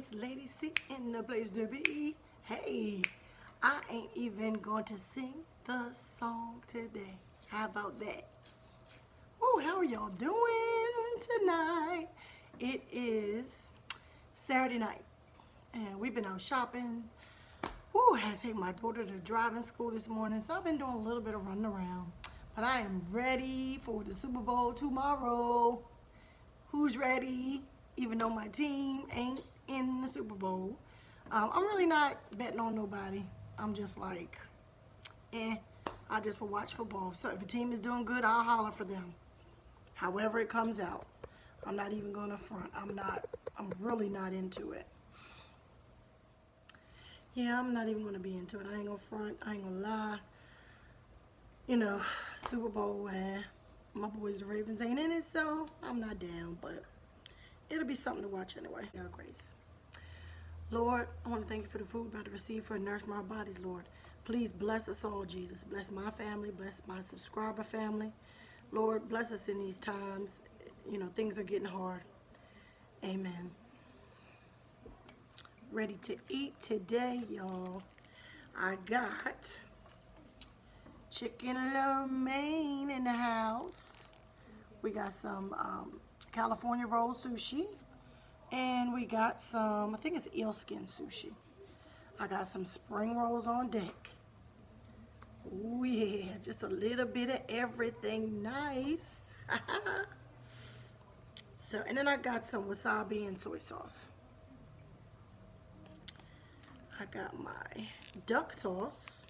It's Lady C in the place to be. Hey, I ain't even going to sing the song today. How about that? Oh, how are y'all doing tonight? It is Saturday night, and we've been out shopping. Ooh, I had to take my daughter to driving school this morning, so I've been doing a little bit of running around. But I am ready for the Super Bowl tomorrow. Who's ready? Even though my team ain't in the Super Bowl. I'm really not betting on nobody. I'm just like, I just will watch football. So if a team is doing good, I'll holler for them. However it comes out. I'm not even gonna front. I'm really not into it. Yeah, I'm not even gonna be into it. I ain't gonna front, I ain't gonna lie. You know, Super Bowl, my boys the Ravens ain't in it, so I'm not down, but it'll be something to watch anyway. Yeah, grace. Lord, I want to thank you for the food we're about to receive for nourishing our bodies, Lord. Please bless us all, Jesus. Bless my family, bless my subscriber family. Lord, bless us in these times. You know, things are getting hard. Amen. Ready to eat today, y'all. I got chicken lo mein in the house. We got some California roll sushi. And we got some, I think it's eel skin sushi. I got some spring rolls on deck. Oh yeah, just a little bit of everything nice. So, and then I got some wasabi and soy sauce. I got my duck sauce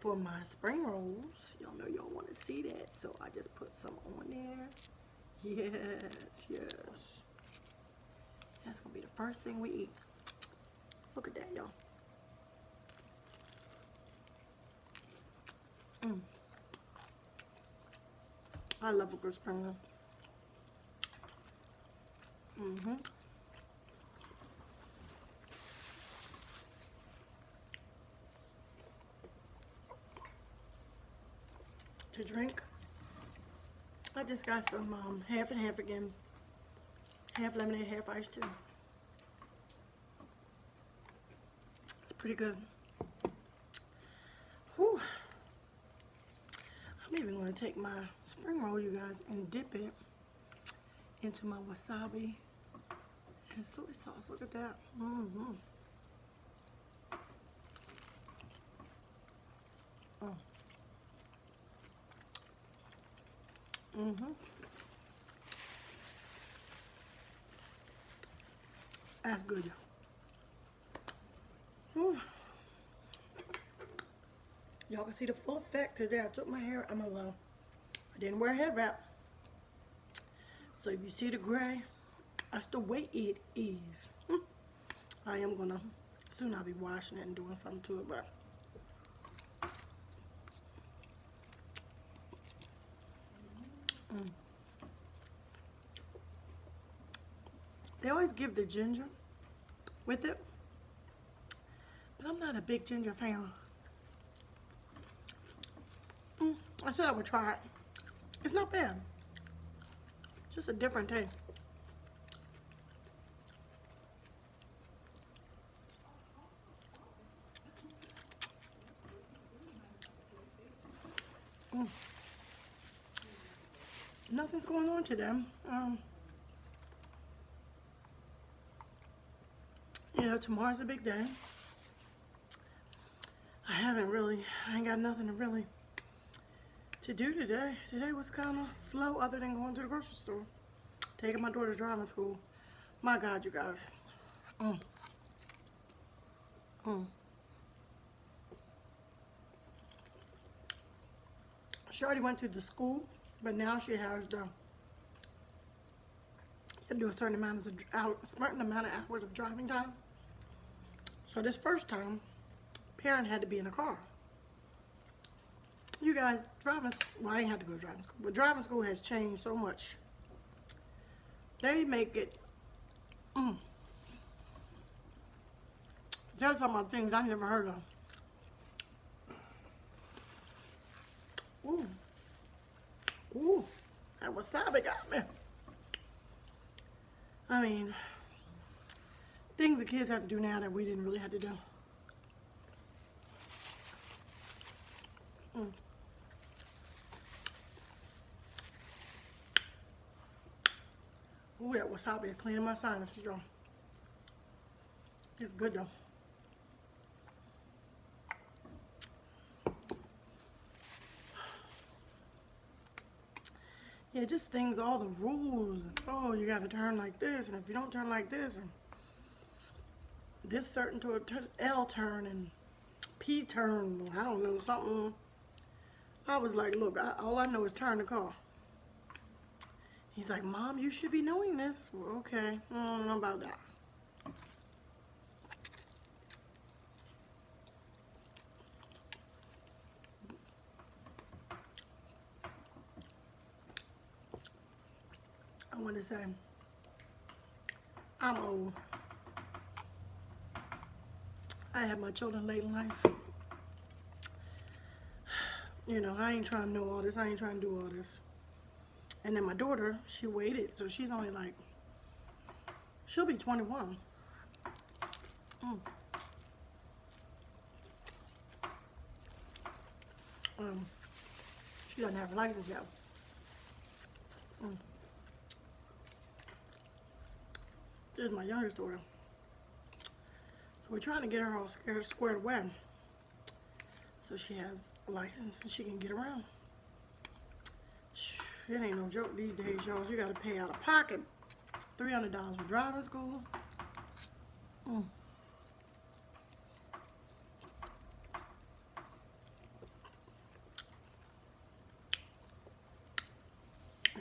for my spring rolls. Y'all know y'all want to see that, so I just put some on there. Yes, yes. That's gonna be the first thing we eat. Look at that, y'all. I love a good spring roll. To drink, I just got some half and half again. Half lemonade, half ice too. It's pretty good. Whew. I'm even going to take my spring roll, you guys, and dip it into my wasabi and soy sauce. Look at that. That's good, y'all. Y'all can see the full effect today. I took my hair, I didn't wear a head wrap. So if you see the gray, that's the way it is. I am gonna, soon I'll be washing it and doing something to it, but. They always give the ginger with it, but I'm not a big ginger fan. I said I would try it. It's not bad. Just a different taste. Nothing's going on today. You know, tomorrow's a big day. I ain't got nothing to do today. Today was kind of slow other than going to the grocery store. Taking my daughter to driving school. My God, you guys. She already went to the school, but now she has you have to do a certain amount of hours of driving time. So this first time, parent had to be in a car. You guys, well, I didn't have to go to driving school, but driving school has changed so much. They make it, they're talking about things I never heard of. Ooh, that wasabi got me. I mean, things the kids have to do now that we didn't really have to do. Ooh, that wasabi is cleaning my sinuses, y'all. It's good though. Yeah, just things, all the rules. Oh, you gotta turn like this, and if you don't turn like this, and this certain to a L turn and P turn, I don't know, something. I was like, look, all I know is turn the car. He's like, Mom, you should be knowing this. Well, okay, I don't know about that. I want to say, I'm old. I had my children late in life. You know, I ain't trying to know all this. I ain't trying to do all this. And then my daughter, she waited, so she's only like, she'll be 21. She doesn't have her license yet. This is my youngest daughter. So we're trying to get her all squared away, so she has a license and she can get around. It ain't no joke these days, y'all. You gotta pay out of pocket $300 for driving school. And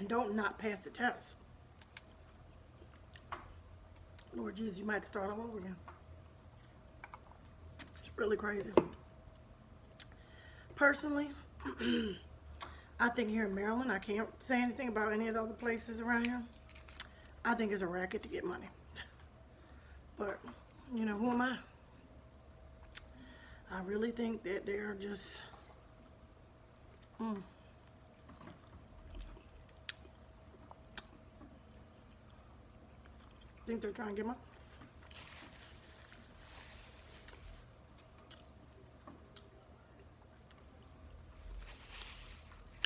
don't not pass the test. Lord Jesus, you might have to start all over again. It's really crazy. Personally, I think here in Maryland, I can't say anything about any of the other places around here. I think it's a racket to get money. But, you know, who am I? I really think that they're just... think they're trying to get money.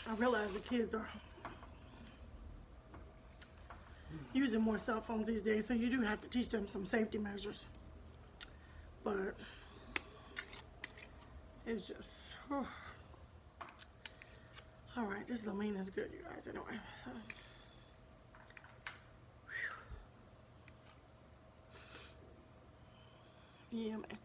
I realize the kids are using more cell phones these days, so you do have to teach them some safety measures. But it's just, oh. All right, this lean is good, you guys, anyway. So. Yeah, man.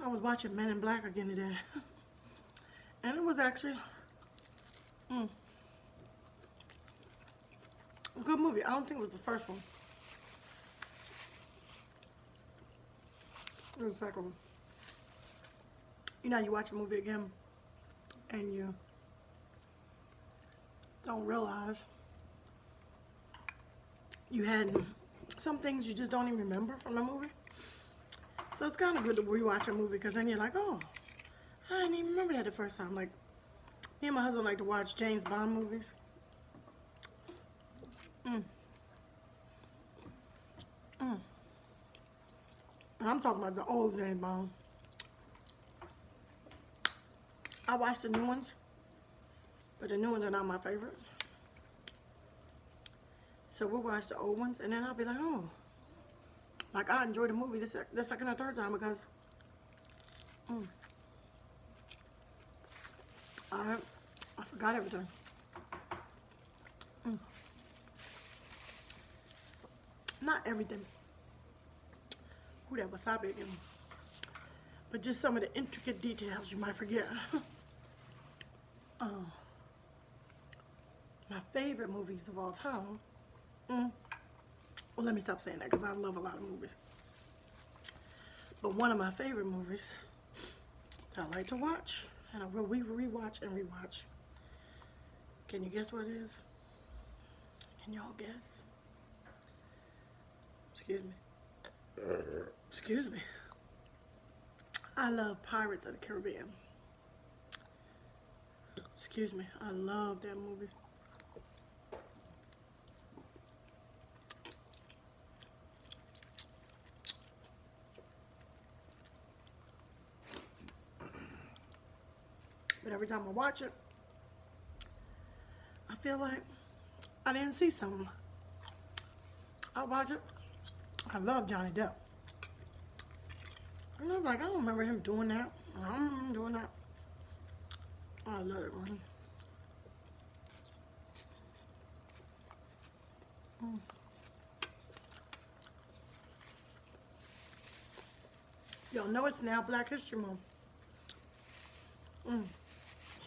I was watching Men in Black again today, and it was actually a good movie. I don't think it was the first one. It was the second one. You know, you watch a movie again, and you don't realize you had some things you just don't even remember from the movie. So it's kind of good to rewatch a movie, because then you're like, oh, I didn't even remember that the first time. Like, me and my husband like to watch James Bond movies. And I'm talking about the old James Bond. I watched the new ones, but the new ones are not my favorite. So we'll watch the old ones, and then I'll be like, oh. Like, I enjoyed the movie the second or third time, because I forgot everything. Not everything. Ooh, that wasabi again. But just some of the intricate details you might forget. My favorite movies of all time. Well, let me stop saying that, because I love a lot of movies. But one of my favorite movies that I like to watch, and I will rewatch and rewatch. Can you guess what it is? Can y'all guess? Excuse me. Excuse me. I love Pirates of the Caribbean. Excuse me. I love that movie. But every time I watch it, I feel like I didn't see something. I watch it. I love Johnny Depp. And I was like, I don't remember him doing that. I don't remember him doing that. I love it, man. Y'all know it's now Black History Month. So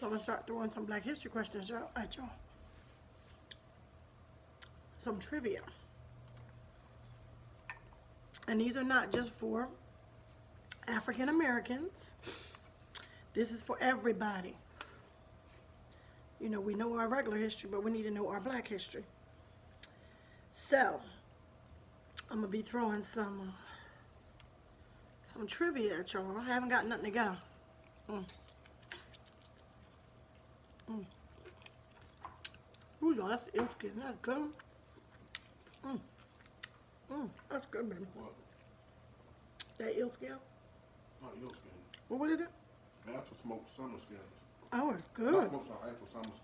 I'm going to start throwing some Black History questions at y'all. Some trivia. And these are not just for African Americans. This is for everybody. You know, we know our regular history, but we need to know our Black history. So, I'm going to be throwing some trivia at y'all. I haven't got nothing to go. Ooh, y'all, that's ill skin. That's good. That's good, baby. What? That eel skin? Not eel skin. Well, what is it? Actual smoked summer skins. Oh, it's good. Not smoked summer, actual summer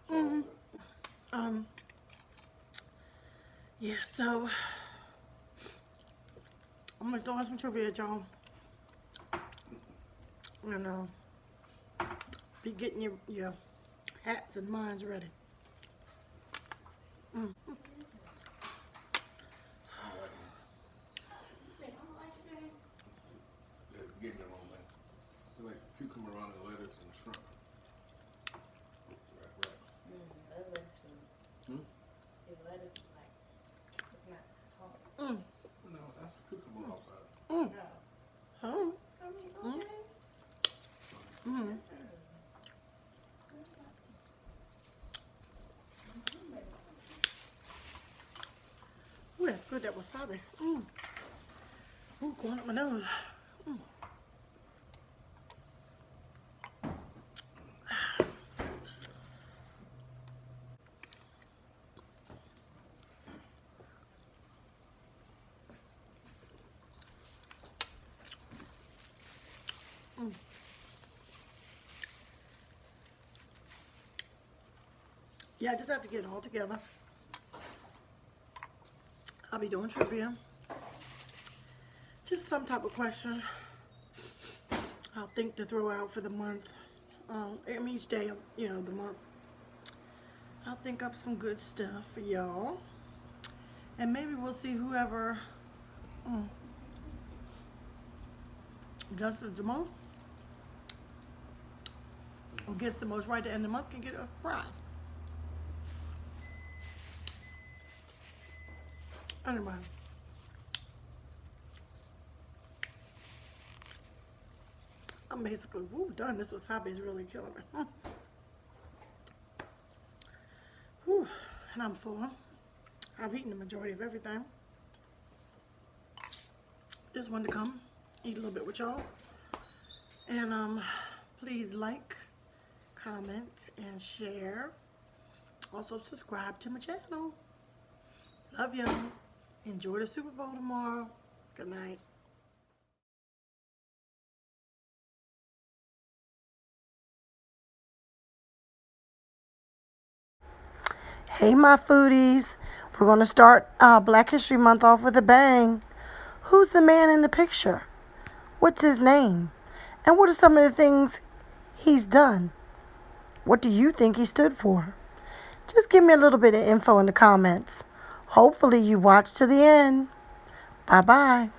skin. Yeah, so I'm gonna throw in some trivia at y'all. And be getting your hats and minds ready. Getting the wrong thing. They're like cucumber around the lettuce and shrimp. Wraps. That lettuce from the lettuce is like, it's not hard. No, that's cucumber outside. No. Huh? I mean, okay. Ooh, that's good, that wasabi. Ooh, going up my nose. Yeah, I just have to get it all together. I'll be doing trivia. Just some type of question I'll think to throw out for the month. Each day of, the month. I'll think up some good stuff for y'all. And maybe we'll see whoever guesses the most or gets the most right at the end of the month can get a prize. Anyway. I'm basically done. This wasabi is really killing me. And I'm full. I've eaten the majority of everything. Just wanted to come eat a little bit with y'all. And please like, comment, and share. Also subscribe to my channel. Love y'all. Enjoy the Super Bowl tomorrow. Good night. Hey, my foodies. We're going to start Black History Month off with a bang. Who's the man in the picture? What's his name? And what are some of the things he's done? What do you think he stood for? Just give me a little bit of info in the comments. Hopefully you watch to the end. Bye-bye.